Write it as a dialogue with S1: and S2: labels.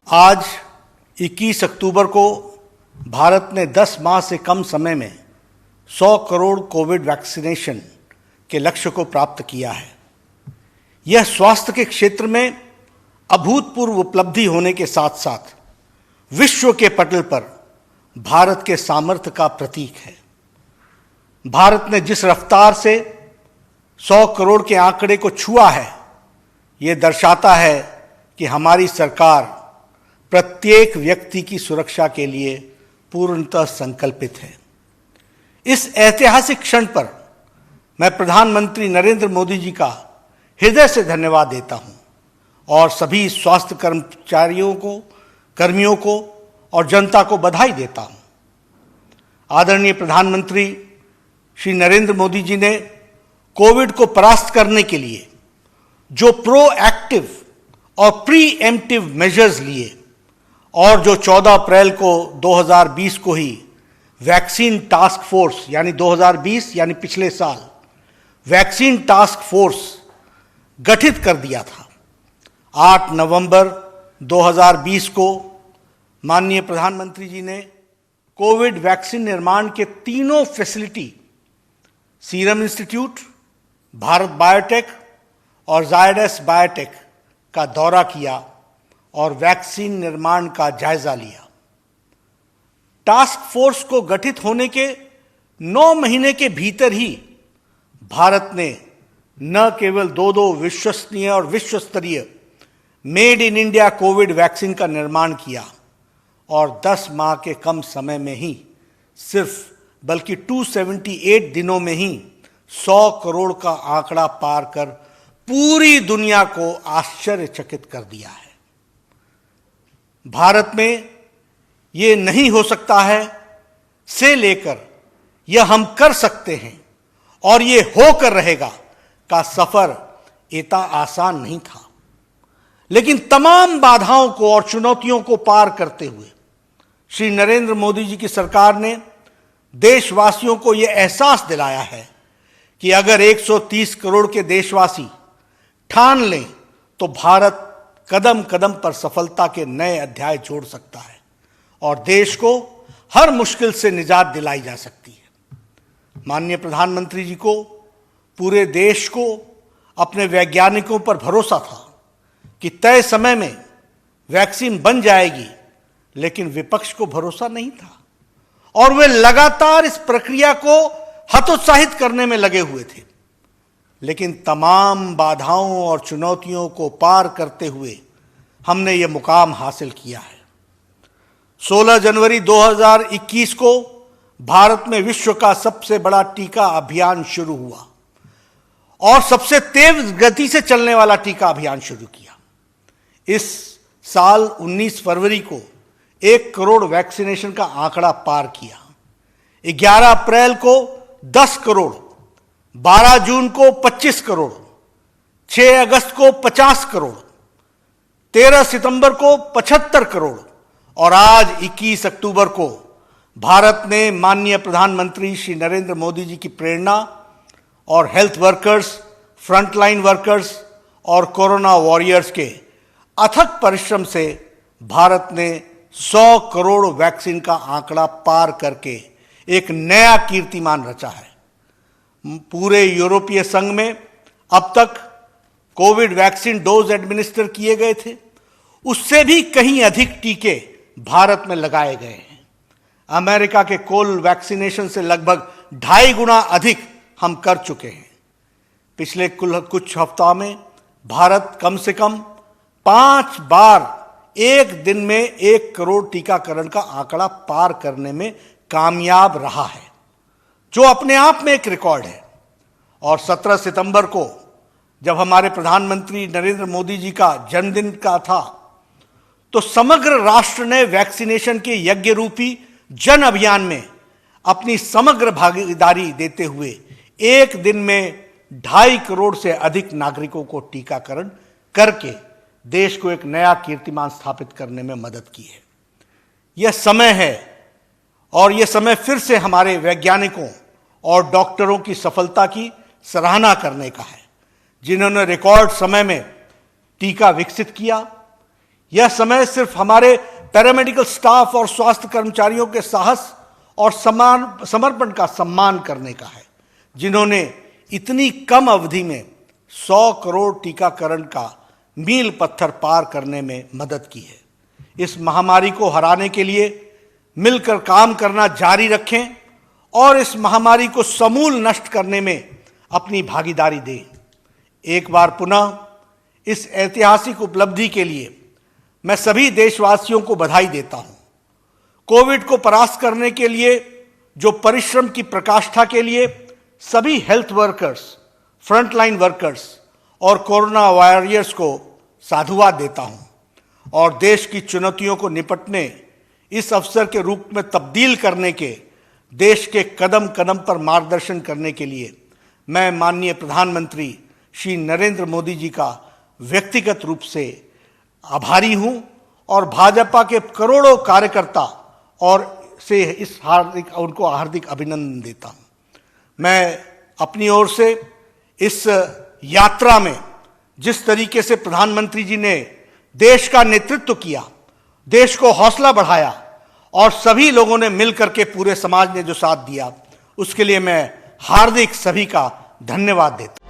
S1: आज 21 अक्टूबर को भारत ने 10 माह से कम समय में 100 करोड़ कोविड वैक्सीनेशन के लक्ष्य को प्राप्त किया है। यह स्वास्थ्य के क्षेत्र में अभूतपूर्व उपलब्धि होने के साथ साथ विश्व के पटल पर भारत के सामर्थ्य का प्रतीक है। भारत ने जिस रफ्तार से 100 करोड़ के आंकड़े को छुआ है, यह दर्शाता है कि हमारी सरकार प्रत्येक व्यक्ति की सुरक्षा के लिए पूर्णतः संकल्पित है। इस ऐतिहासिक क्षण पर मैं प्रधानमंत्री नरेंद्र मोदी जी का हृदय से धन्यवाद देता हूं और सभी स्वास्थ्य कर्मियों को और जनता को बधाई देता हूं। आदरणीय प्रधानमंत्री श्री नरेंद्र मोदी जी ने कोविड को परास्त करने के लिए जो प्रोएक्टिव और प्रीएम्प्टिव मेजर्स लिए और जो 14 अप्रैल को 2020 को ही वैक्सीन टास्क फोर्स यानी 2020 यानी पिछले साल वैक्सीन टास्क फोर्स गठित कर दिया था। 8 नवंबर 2020 को माननीय प्रधानमंत्री जी ने कोविड वैक्सीन निर्माण के तीनों facility serum institute, Bharat biotech और जायडस बायोटेक का दौरा किया और वैक्सीन निर्माण का जायजा लिया। टास्क फोर्स को गठित होने के 9 महीने के भीतर ही भारत ने न केवल दो विश्वसनीय और विश्वस्तरीय made in India Covid vaccine का निर्माण किया और 10 माह के कम समय में ही बल्कि 278 दिनों में ही 100 करोड़ का आंकड़ा पार कर पूरी दुनिया को आश्चर्यचकित कर दिया है। भारत में ये नहीं हो सकता है से लेकर यह हम कर सकते हैं और ये होकर रहेगा का सफर इतना आसान नहीं था, लेकिन तमाम बाधाओं को और चुनौतियों को पार करते हुए श्री नरेंद्र मोदी जी की सरकार ने देशवासियों को यह एहसास दिलाया है कि अगर 130 करोड़ के देशवासी ठान लें तो भारत कदम कदम पर सफलता के नए अध्याय जोड़ सकता है और देश को हर मुश्किल से निजात दिलाई जा सकती है। माननीय प्रधानमंत्री जी को, पूरे देश को अपने वैज्ञानिकों पर भरोसा था कि तय समय में वैक्सीन बन जाएगी, लेकिन विपक्ष को भरोसा नहीं था और वे लगातार इस प्रक्रिया को हतोत्साहित करने में लगे हुए थे। लेकिन तमाम बाधाओं और चुनौतियों को पार करते हुए हमने ये मुकाम हासिल किया है। 16 जनवरी 2021 को भारत में विश्व का सबसे बड़ा टीका अभियान शुरू हुआ और सबसे तेज गति से चलने वाला टीका अभियान शुरू किया। इस साल 19 फरवरी को 1 करोड़ वैक्सीनेशन का आंकड़ा पार किया। 11 अप्रैल को 10 करोड़, 12 जून को 25 करोड़, 6 अगस्त को 50 करोड़, 13 सितंबर को 75 करोड़ और आज 21 अक्टूबर को भारत ने माननीय प्रधानमंत्री श्री नरेंद्र मोदी जी की प्रेरणा और हेल्थ वर्कर्स, फ्रंटलाइन वर्कर्स और कोरोना वॉरियर्स के अथक परिश्रम से भारत ने 100 करोड़ वैक्सीन का आंकड़ा पार करके एक नया कीर्तिमान रचा है। पूरे यूरोपीय संघ में अब तक कोविड वैक्सीन डोज एडमिनिस्टर किए गए थे, उससे भी कहीं अधिक टीके भारत में लगाए गए हैं। अमेरिका के कुल वैक्सीनेशन से लगभग 2.5 गुना अधिक हम कर चुके हैं। पिछले कुछ हफ्तों में भारत कम से कम 5 बार एक दिन में 1 करोड़ टीकाकरण का आंकड़ा पार करने में कामयाब रहा है, जो अपने आप में एक रिकॉर्ड है। और 17 सितंबर को जब हमारे प्रधानमंत्री नरेंद्र मोदी जी का जन्मदिन का था, तो समग्र राष्ट्र ने वैक्सीनेशन के यज्ञ रूपी जन अभियान में अपनी समग्र भागीदारी देते हुए एक दिन में 2.5 करोड़ से अधिक नागरिकों को टीकाकरण करके देश को एक नया कीर्तिमान स्थापित करने में मदद की है। यह समय है और यह समय फिर से हमारे वैज्ञानिकों और डॉक्टरों की सफलता की सराहना करने का है, जिन्होंने रिकॉर्ड समय में टीका विकसित किया। यह समय सिर्फ हमारे पैरामेडिकल स्टाफ और स्वास्थ्य कर्मचारियों के साहस और समर्पण का सम्मान करने का है, जिन्होंने इतनी कम अवधि में 100 करोड़ टीकाकरण का मील पत्थर पार करने में मदद की है। इस महामारी को हराने के लिए मिलकर काम करना जारी रखें और इस महामारी को समूल नष्ट करने में अपनी भागीदारी दें। एक बार पुनः इस ऐतिहासिक उपलब्धि के लिए मैं सभी देशवासियों को बधाई देता हूं। कोविड को परास्त करने के लिए जो परिश्रम की प्रकाष्ठा के लिए सभी हेल्थ वर्कर्स, फ्रंटलाइन वर्कर्स और कोरोना वॉरियर्स को साधुवाद देता हूं और देश की चुनौतियों को निपटने, इस अवसर के रूप में तब्दील करने के देश के कदम कदम पर मार्गदर्शन करने के लिए मैं माननीय प्रधानमंत्री श्री नरेंद्र मोदी जी का व्यक्तिगत रूप से आभारी हूं और भाजपा के करोड़ों कार्यकर्ता और से उनको हार्दिक अभिनंदन देता हूं। मैं अपनी ओर से इस यात्रा में जिस तरीके से प्रधानमंत्री जी ने देश का नेतृत्व किया, देश को हौसला बढ़ाया और सभी लोगों ने मिलकर के पूरे समाज ने जो साथ दिया, उसके लिए मैं हार्दिक सभी का धन्यवाद देता हूं।